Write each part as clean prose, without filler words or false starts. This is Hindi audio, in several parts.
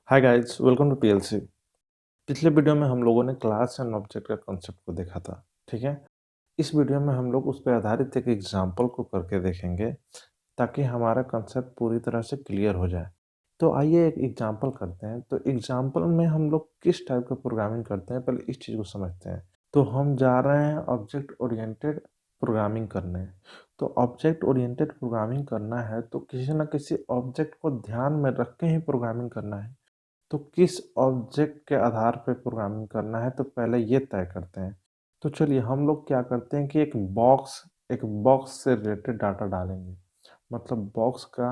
Hi guys, welcome to PLC. पिछले वीडियो में हम लोगों ने क्लास एंड ऑब्जेक्ट का कॉन्सेप्ट को देखा था। ठीक है। इस वीडियो में हम लोग उस पर आधारित एक एग्जांपल को करके देखेंगे ताकि हमारा कॉन्सेप्ट पूरी तरह से क्लियर हो जाए। तो आइए एक एग्जांपल करते हैं। तो एग्जांपल में हम लोग किस टाइप का प्रोग्रामिंग करते हैं, पहले इस चीज़ को समझते हैं। तो हम जा रहे हैं ऑब्जेक्ट ओरिएंटेड प्रोग्रामिंग करने। तो ऑब्जेक्ट ओरिएंटेड प्रोग्रामिंग करना है तो किसी न किसी ऑब्जेक्ट को ध्यान में रख के ही प्रोग्रामिंग करना है। तो किस ऑब्जेक्ट के आधार पे प्रोग्रामिंग करना है, तो पहले ये तय करते हैं। तो चलिए हम लोग क्या करते हैं कि एक बॉक्स से रिलेटेड डाटा डालेंगे। मतलब बॉक्स का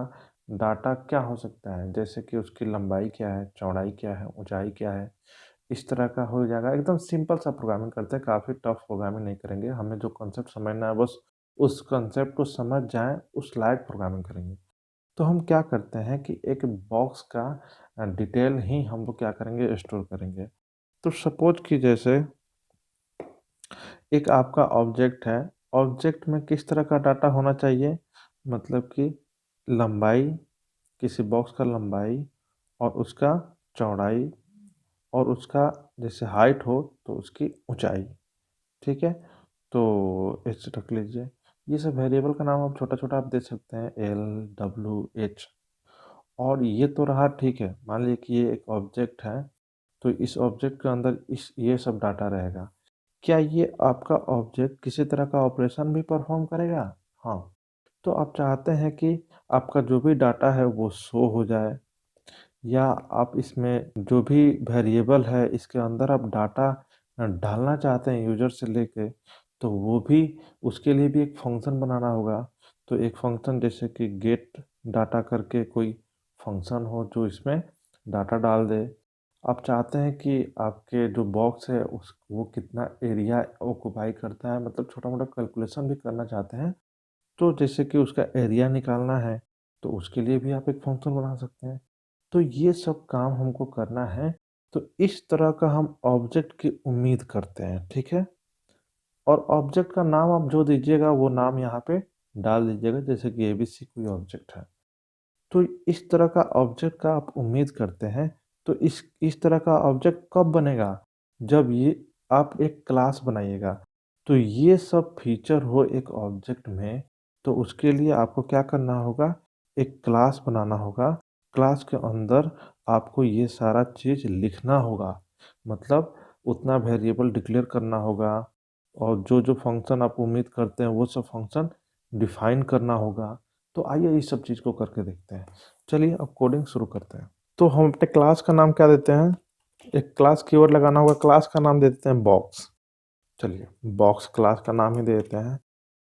डाटा क्या हो सकता है, जैसे कि उसकी लंबाई क्या है, चौड़ाई क्या है, ऊंचाई क्या है, इस तरह का हो जाएगा। एकदम सिंपल सा प्रोग्रामिंग करते हैं, काफ़ी टफ प्रोग्रामिंग नहीं करेंगे। हमें जो कॉन्सेप्ट समझना है बस उस कॉन्सेप्ट को समझ जाएं, उस लायक प्रोग्रामिंग करेंगे। तो हम क्या करते हैं कि एक बॉक्स का डिटेल ही हम लोग क्या करेंगे, स्टोर करेंगे। तो सपोज कि जैसे एक आपका ऑब्जेक्ट है। ऑब्जेक्ट में किस तरह का डाटा होना चाहिए, मतलब कि लंबाई, किसी बॉक्स का लंबाई और उसका चौड़ाई और उसका जैसे हाइट हो तो उसकी ऊंचाई। ठीक है। तो ऐसे रख लीजिए। ये सब वेरिएबल का नाम आप छोटा छोटा आप दे सकते हैं, L W H। और ये तो रहा, ठीक है। मान लीजिए कि ये एक ऑब्जेक्ट है, तो इस ऑब्जेक्ट के अंदर इस ये सब डाटा रहेगा। क्या ये आपका ऑब्जेक्ट किसी तरह का ऑपरेशन भी परफॉर्म करेगा? हाँ। तो आप चाहते हैं कि आपका जो भी डाटा है वो शो हो जाए, या आप इसमें जो भी वेरिएबल है इसके अंदर आप डाटा डालना चाहते हैं यूजर से लेके, तो वो भी, उसके लिए भी एक फंक्शन बनाना होगा। तो एक फंक्शन जैसे कि गेट डाटा करके कोई फंक्शन हो जो इसमें डाटा डाल दे। आप चाहते हैं कि आपके जो बॉक्स है उस वो कितना एरिया ऑक्यूपाई करता है, मतलब छोटा मोटा कैलकुलेशन भी करना चाहते हैं, तो जैसे कि उसका एरिया निकालना है, तो उसके लिए भी आप एक फंक्शन बना सकते हैं। तो ये सब काम हमको करना है। तो इस तरह का हम ऑब्जेक्ट की उम्मीद करते हैं। ठीक है। और ऑब्जेक्ट का नाम आप जो दीजिएगा वो नाम यहाँ पे डाल दीजिएगा, जैसे कि एबीसी कोई ऑब्जेक्ट है। तो इस तरह का ऑब्जेक्ट का आप उम्मीद करते हैं। तो इस तरह का ऑब्जेक्ट कब बनेगा, जब ये आप एक क्लास बनाइएगा। तो ये सब फीचर हो एक ऑब्जेक्ट में, तो उसके लिए आपको क्या करना होगा, एक क्लास बनाना होगा। क्लास के अंदर आपको ये सारा चीज़ लिखना होगा। मतलब उतना वेरिएबल डिक्लेयर करना होगा, और जो जो फंक्शन आप उम्मीद करते हैं वो सब फंक्शन डिफाइन करना होगा। तो आइए इस सब चीज़ को करके देखते हैं। चलिए अब कोडिंग शुरू करते हैं। तो हम अपने क्लास का नाम क्या देते हैं, एक क्लास कीवर्ड लगाना होगा। क्लास का नाम दे देते हैं बॉक्स। चलिए बॉक्स क्लास का नाम ही दे देते हैं।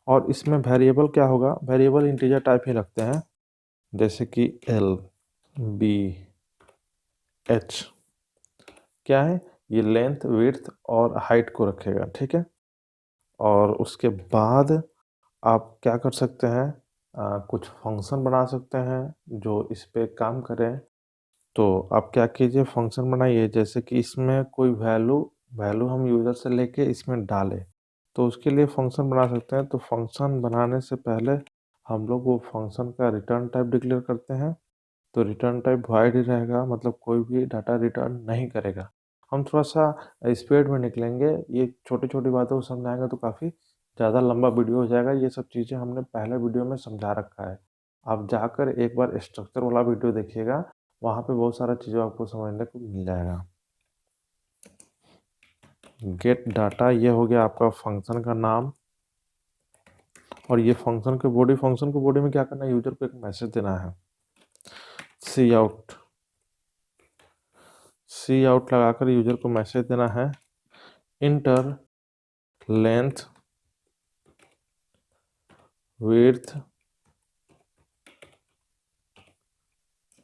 और इसमें वेरिएबल क्या होगा, वेरिएबल इंटीजर टाइप ही रखते हैं, जैसे कि LBH। क्या है ये, लेंथ विड्थ और हाइट को रखेगा। ठीक है। और उसके बाद आप क्या कर सकते हैं, कुछ फंक्शन बना सकते हैं जो इस पे काम करें। तो आप क्या कीजिए, फंक्शन बनाइए, जैसे कि इसमें कोई वैल्यू वैल्यू हम यूज़र से लेके इसमें डालें। तो उसके लिए फंक्शन बना सकते हैं। तो फंक्शन बनाने से पहले हम लोग वो फंक्शन का रिटर्न टाइप डिक्लेयर करते हैं। तो रिटर्न टाइप वाइड ही रहेगा, मतलब कोई भी डाटा रिटर्न नहीं करेगा। हम थोड़ा सा स्पीड में निकलेंगे, ये छोटी छोटी बातों को समझाएंगे तो काफ़ी ज़्यादा लंबा वीडियो हो जाएगा। ये सब चीज़ें हमने पहले वीडियो में समझा रखा है। आप जाकर एक बार स्ट्रक्चर वाला वीडियो देखिएगा, वहाँ पे बहुत सारा चीज़ों आपको समझने को मिल जाएगा। गेट डाटा, ये हो गया आपका फंक्शन का नाम। और ये फंक्शन को बॉडी में क्या करना है, यूजर को एक मैसेज देना है, सी आउट। सी आउट लगाकर यूजर को मैसेज देना है, inter length width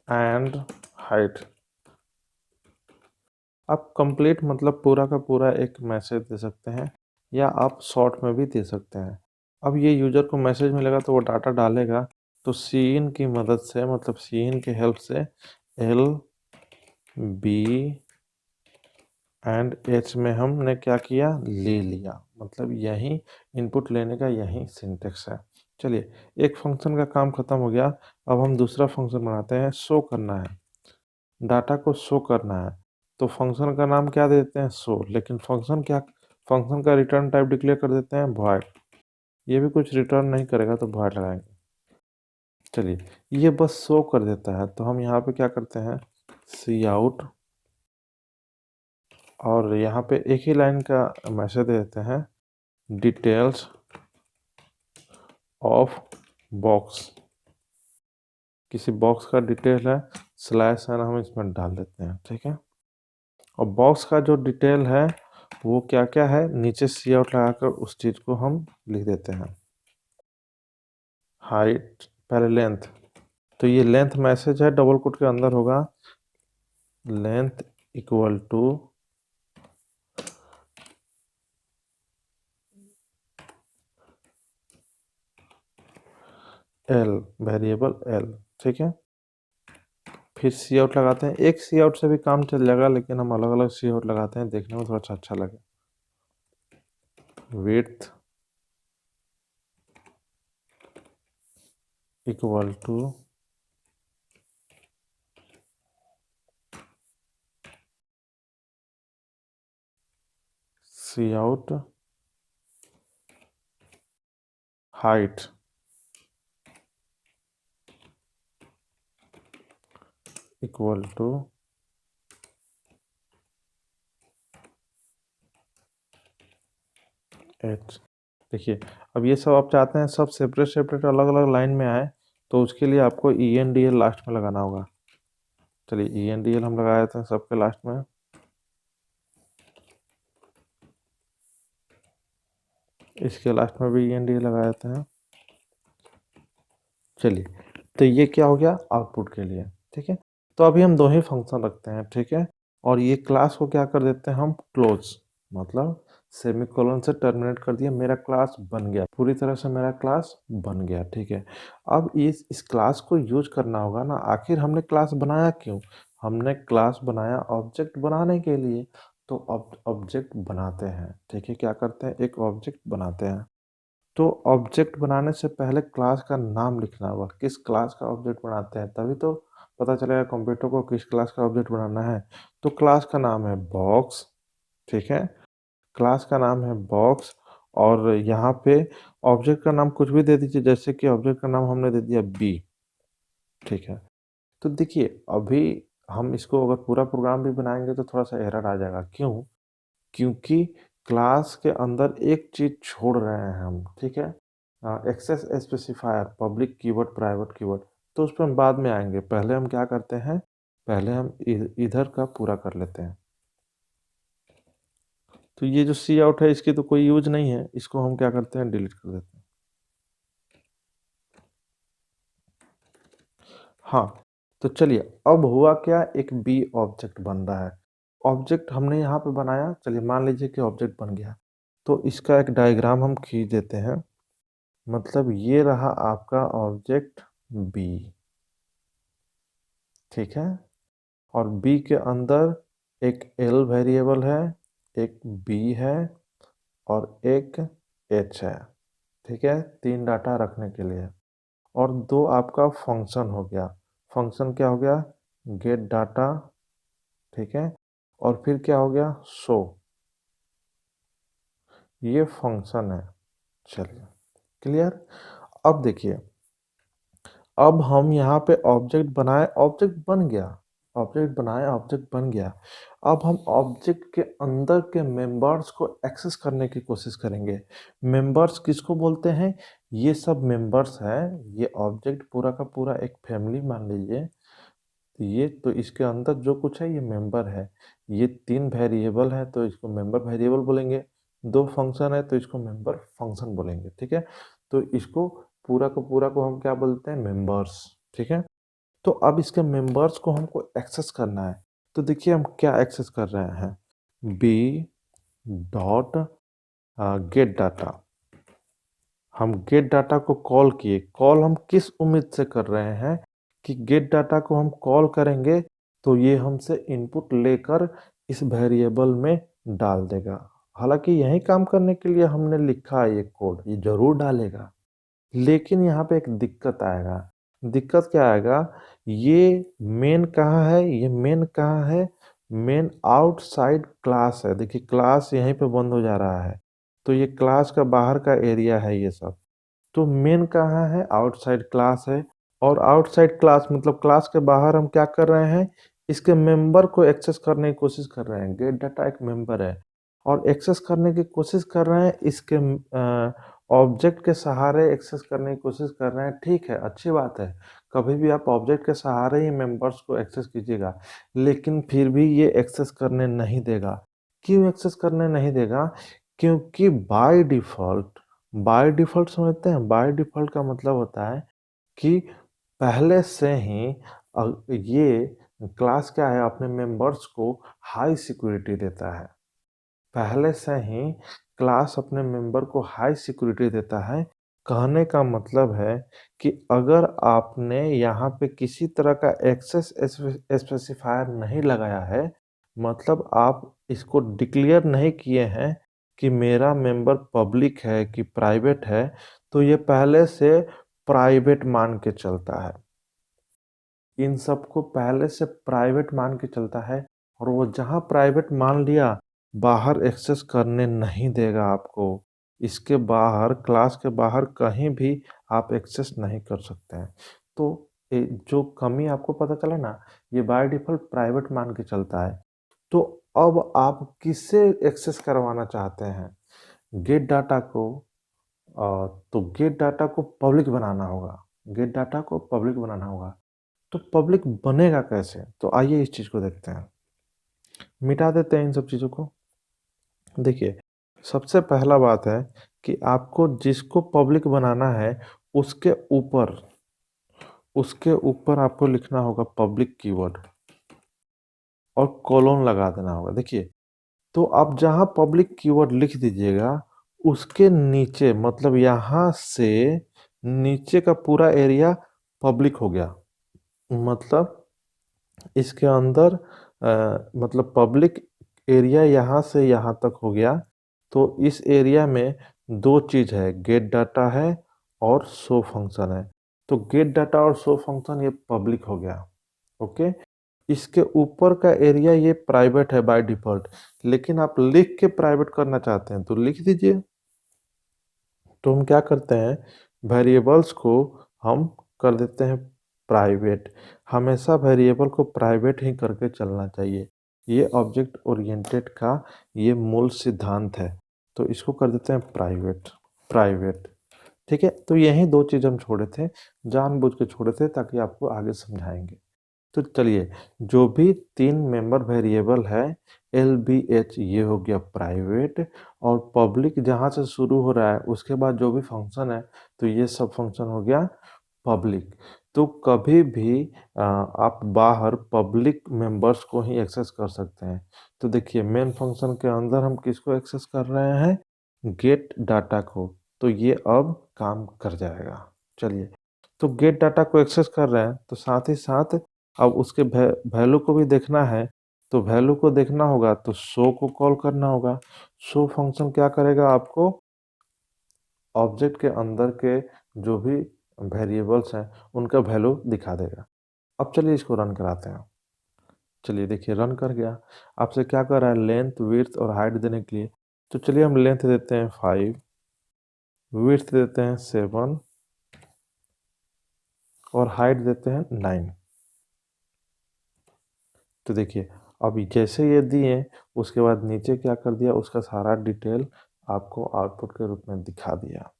and height. आप कंप्लीट मतलब पूरा का पूरा एक मैसेज दे सकते हैं, या आप शॉर्ट में भी दे सकते हैं। अब ये यूजर को मैसेज मिलेगा तो वो डाटा डालेगा। तो सी इन की मदद से, मतलब सी इन की हेल्प से, LBH में हमने क्या किया, ले लिया। मतलब यही इनपुट लेने का यही सिंटेक्स है। चलिए एक फंक्शन का काम खत्म हो गया। अब हम दूसरा फंक्शन बनाते हैं, शो करना है। डाटा को शो करना है, तो फंक्शन का नाम क्या दे देते हैं, शो। लेकिन फंक्शन का रिटर्न टाइप डिक्लेयर कर देते हैं वॉइड। ये भी कुछ रिटर्न नहीं करेगा तो वॉइड लगाएंगे। चलिए, ये बस शो कर देता है, तो हम यहाँ पे क्या करते हैं, सी आउट, और यहाँ पे एक ही लाइन का मैसेज दे देते हैं, डिटेल्स ऑफ बॉक्स। किसी बॉक्स का डिटेल है, स्लैश है ना, हम इसमें डाल देते हैं, ठीक है। और बॉक्स का जो डिटेल है वो क्या क्या है, नीचे सी आउट लगाकर उस चीज को हम लिख देते हैं। हाइट, पहले लेंथ, तो ये लेंथ मैसेज है, डबल कोट के अंदर होगा, length equal to L, variable L, ठीक है। फिर सी आउट लगाते हैं, एक सी आउट से भी काम चल जाएगा, लेकिन हम अलग अलग सी आउट लगाते हैं, देखने में थोड़ा अच्छा लगे। Width equal to C out height equal to H. देखिए, अब ये सब आप चाहते हैं सब सेपरेट सेपरेट अलग अलग लाइन में आए, तो उसके लिए आपको E N D L last में लगाना होगा। चलिए, ई एन डी एल हम लगाए थे सबके लास्ट में, इसके लास्ट में भी ई एन डी एल लगाए थे। चलिए, तो ये क्या हो गया आउटपुट के लिए, ठीक है। तो अभी हम दो ही फंक्शन रखते हैं, ठीक है। और ये क्लास को क्या कर देते हैं हम, क्लोज, मतलब सेमीकोलन से टर्मिनेट कर दिया, मेरा क्लास बन गया, पूरी तरह से मेरा क्लास बन गया, ठीक है। अब इस क्लास को यूज करना होगा ना, आखिर हमने क्लास बनाया क्यों, हमने क्लास बनाया ऑब्जेक्ट बनाने के लिए। तो ऑब्जेक्ट बनाते हैं, ठीक है, क्या करते हैं, एक ऑब्जेक्ट बनाते हैं। तो ऑब्जेक्ट बनाने से पहले क्लास का नाम लिखना होगा, किस क्लास का ऑब्जेक्ट बनाते हैं, तभी तो पता चलेगा कंप्यूटर को किस क्लास का ऑब्जेक्ट बनाना है। तो क्लास का नाम है बॉक्स, ठीक है, क्लास का नाम है बॉक्स। और यहाँ पे ऑब्जेक्ट का नाम कुछ भी दे दीजिए, जैसे कि ऑब्जेक्ट का नाम हमने दे दिया बी, ठीक है। तो देखिए, अभी हम इसको अगर पूरा प्रोग्राम भी बनाएंगे तो थोड़ा सा एरर आ जाएगा, क्यों, क्योंकि क्लास के अंदर एक चीज छोड़ रहे हैं हम, ठीक है, access specifier, public keyword, private keyword. तो उस पर हम बाद में आएंगे, पहले हम क्या करते हैं, पहले हम इधर का पूरा कर लेते हैं। तो ये जो सी आउट है इसकी तो कोई यूज नहीं है, इसको हम क्या करते हैं, डिलीट कर देते हैं। हाँ, तो चलिए, अब हुआ क्या, एक बी ऑब्जेक्ट बन रहा है। ऑब्जेक्ट हमने यहाँ पे बनाया, चलिए मान लीजिए कि ऑब्जेक्ट बन गया, तो इसका एक डायग्राम हम खींच देते हैं। मतलब ये रहा आपका ऑब्जेक्ट बी, ठीक है। और बी के अंदर एक एल वेरिएबल है, एक बी है, और एक एच है, ठीक है, तीन डाटा रखने के लिए। और दो आपका फंक्शन हो गया, फंक्शन क्या हो गया, गेट डाटा, ठीक है, और फिर क्या हो गया, शो, ये फंक्शन है। चलिए, क्लियर। अब देखिए, अब हम यहाँ पे ऑब्जेक्ट बनाए, ऑब्जेक्ट बन गया, ऑब्जेक्ट बनाए, ऑब्जेक्ट बन गया। अब हम ऑब्जेक्ट के अंदर के मेंबर्स को एक्सेस करने की कोशिश करेंगे। मेंबर्स किसको बोलते हैं, ये सब मेंबर्स हैं, ये ऑब्जेक्ट पूरा का पूरा एक फैमिली मान लीजिए। ये तो इसके अंदर जो कुछ है ये मेंबर है। ये तीन वेरिएबल है तो इसको मेंबर वेरिएबल बोलेंगे, दो फंक्शन है तो इसको मेंबर फंक्शन बोलेंगे, ठीक है। तो इसको पूरा का पूरा को हम क्या बोलते हैं, मेंबर्स, ठीक है। तो अब इसके मेंबर्स को हमको एक्सेस करना है, तो देखिए हम क्या एक्सेस कर रहे हैं, बी डॉट गेट डाटा। हम गेट डाटा को कॉल किए, कॉल हम किस उम्मीद से कर रहे हैं कि गेट डाटा को हम कॉल करेंगे तो ये हमसे इनपुट लेकर इस वेरिएबल में डाल देगा। हालांकि यही काम करने के लिए हमने लिखा है ये कोड, ये जरूर डालेगा, लेकिन यहाँ पे एक दिक्कत आएगा। दिक्कत क्या आएगा ये मेन कहाँ है, ये मेन कहाँ है, मेन आउटसाइड क्लास है। देखिए क्लास यहीं पे बंद हो जा रहा है, तो ये क्लास का बाहर का एरिया है ये सब। तो मेन कहाँ है, आउटसाइड क्लास है। और आउटसाइड क्लास मतलब क्लास के बाहर हम क्या कर रहे हैं, इसके मेंबर को एक्सेस करने की कोशिश कर रहे हैं। गेट डाटा एक मेंबर है और एक्सेस करने की कोशिश कर रहे हैं, इसके ऑब्जेक्ट के सहारे एक्सेस करने की कोशिश कर रहे हैं। ठीक है, अच्छी बात है, कभी भी आप ऑब्जेक्ट के सहारे ही मेंबर्स को एक्सेस कीजिएगा, लेकिन फिर भी ये एक्सेस करने नहीं देगा। क्यों एक्सेस करने नहीं देगा? क्योंकि बाय डिफ़ॉल्ट समझते हैं, बाय डिफ़ॉल्ट का मतलब होता है कि पहले से ही ये क्लास क्या है, अपने मेंबर्स को हाई सिक्योरिटी देता है। पहले से ही क्लास अपने मेंबर को हाई सिक्योरिटी देता है। कहने का मतलब है कि अगर आपने यहाँ पे किसी तरह का एक्सेस स्पेसिफायर नहीं लगाया है, मतलब आप इसको डिक्लेयर नहीं किए हैं कि मेरा मेंबर पब्लिक है कि प्राइवेट है, तो ये पहले से प्राइवेट मान के चलता है। इन सबको पहले से प्राइवेट मान के चलता है और वो जहाँ प्राइवेट मान लिया, बाहर एक्सेस करने नहीं देगा आपको। इसके बाहर, क्लास के बाहर कहीं भी आप एक्सेस नहीं कर सकते हैं। तो जो कमी आपको पता चला ना, ये बाय डिफ़ॉल्ट प्राइवेट मान के चलता है। तो अब आप किससे एक्सेस करवाना चाहते हैं? गेट डाटा को तो गेट डाटा को पब्लिक बनाना होगा। गेट डाटा को पब्लिक बनाना होगा। तो पब्लिक बनेगा कैसे? तो आइए इस चीज़ को देखते हैं। मिटा देते हैं इन सब चीज़ों को। देखिए, सबसे पहला बात है कि आपको जिसको पब्लिक बनाना है, उसके ऊपर उसके ऊपर आपको लिखना होगा पब्लिक कीवर्ड और कोलोन लगा देना होगा। देखिए, तो आप जहाँ पब्लिक कीवर्ड लिख दीजिएगा, उसके नीचे मतलब यहाँ से नीचे का पूरा एरिया पब्लिक हो गया। मतलब इसके अंदर मतलब पब्लिक एरिया यहाँ से यहाँ तक हो गया। तो इस एरिया में दो चीज़ है, गेट डाटा है और शो फंक्शन है। तो गेट डाटा और शो फंक्शन ये पब्लिक हो गया। ओके, इसके ऊपर का एरिया ये प्राइवेट है बाय डिफ़ॉल्ट, लेकिन आप लिख के प्राइवेट करना चाहते हैं तो लिख दीजिए। तो हम क्या करते हैं, वेरिएबल्स को हम कर देते हैं प्राइवेट। हमेशा वेरिएबल को प्राइवेट ही करके चलना चाहिए। ये ऑब्जेक्ट ओरिएंटेड का ये मूल सिद्धांत है। तो इसको कर देते हैं प्राइवेट प्राइवेट। ठीक है, तो यही दो चीज़ हम छोड़े थे, जानबूझ के छोड़े थे ताकि आपको आगे समझाएंगे। तो चलिए, जो भी तीन मेंबर वेरिएबल है, एल बी एच ये हो गया प्राइवेट, और पब्लिक जहाँ से शुरू हो रहा है उसके बाद जो भी फंक्शन है, तो ये सब फंक्शन हो गया पब्लिक। तो कभी भी आप बाहर पब्लिक मेंबर्स को ही एक्सेस कर सकते हैं। तो देखिए, मेन फंक्शन के अंदर हम किसको एक्सेस कर रहे हैं, गेट डाटा को। तो ये अब काम कर जाएगा। चलिए, तो गेट डाटा को एक्सेस कर रहे हैं, तो साथ ही साथ अब उसके वैल्यू को भी देखना है। तो वैल्यू को देखना होगा तो शो को कॉल करना होगा। शो फंक्शन क्या करेगा, आपको ऑब्जेक्ट के अंदर के जो भी वेरिएबल्स हैं उनका वैल्यू दिखा देगा। अब चलिए इसको रन कराते हैं। चलिए देखिए, रन कर गया। आपसे क्या कर रहा है, लेंथ, विड्थ और हाइट देने के लिए। तो चलिए हम लेंथ देते हैं 5, विड्थ देते हैं 7 और हाइट देते हैं 9। तो देखिए, अब जैसे ये दिए, उसके बाद नीचे क्या कर दिया, उसका सारा डिटेल आपको आउटपुट के रूप में दिखा दिया।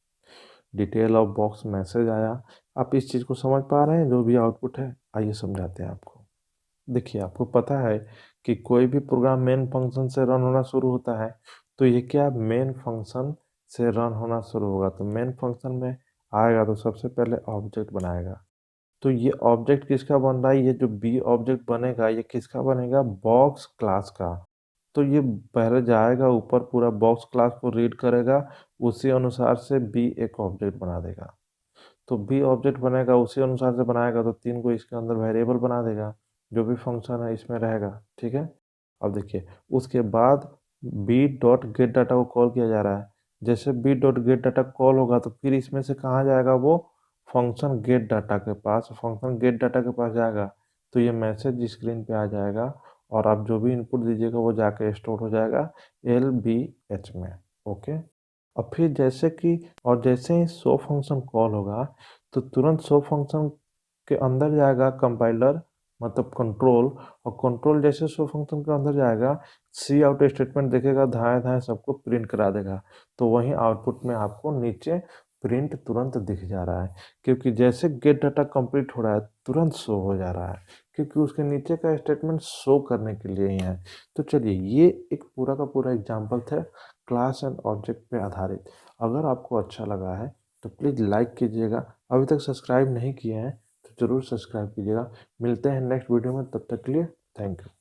डिटेल ऑफ बॉक्स मैसेज आया। आप इस चीज़ को समझ पा रहे हैं, जो भी आउटपुट है? आइए समझाते हैं आपको। देखिए, आपको पता है कि कोई भी प्रोग्राम मेन फंक्शन से रन होना शुरू होता है। तो ये क्या, मेन फंक्शन से रन होना शुरू होगा। तो मेन फंक्शन में आएगा तो सबसे पहले ऑब्जेक्ट बनाएगा। तो ये ऑब्जेक्ट किसका बन रहा है, ये जो बी ऑब्जेक्ट बनेगा ये किसका बनेगा, बॉक्स क्लास का। तो ये पहले जाएगा ऊपर, पूरा बॉक्स क्लास को रीड करेगा, उसी अनुसार से बी एक ऑब्जेक्ट बना देगा। तो बी ऑब्जेक्ट बनेगा, उसी अनुसार से बनाएगा, तो तीन को इसके अंदर वेरिएबल बना देगा, जो भी फंक्शन है इसमें रहेगा। ठीक है, अब देखिए, उसके बाद बी डॉट गेट डाटा को कॉल किया जा रहा है। जैसे B dot get data call होगा तो फिर इसमें से कहाँ जाएगा, वो फंक्शन गेट डाटा के पास, फंक्शन गेट डाटा के पास जाएगा तो ये मैसेज स्क्रीन पे आ जाएगा और आप जो भी इनपुट दीजिएगा वो जाके स्टोर हो जाएगा LBH में। ओके। और फिर जैसे ही शो फंक्शन कॉल होगा तो तुरंत शो फंक्शन के अंदर जाएगा कंपाइलर, मतलब कंट्रोल, और कंट्रोल जैसे शो फंक्शन के अंदर जाएगा सी आउट स्टेटमेंट देखेगा, धाए धाए सबको प्रिंट करा देगा। तो वहीं आउटपुट में आपको नीचे प्रिंट तुरंत दिख जा रहा है, क्योंकि जैसे गेट डाटा कंप्लीट हो रहा है तुरंत शो हो जा रहा है, क्योंकि उसके नीचे का स्टेटमेंट शो करने के लिए ही है। तो चलिए, ये एक पूरा का पूरा एग्जाम्पल था क्लास एंड ऑब्जेक्ट पे आधारित। अगर आपको अच्छा लगा है तो प्लीज़ लाइक कीजिएगा, अभी तक सब्सक्राइब नहीं किए हैं तो ज़रूर सब्सक्राइब कीजिएगा। मिलते हैं नेक्स्ट वीडियो में, तब तक के लिए थैंक यू।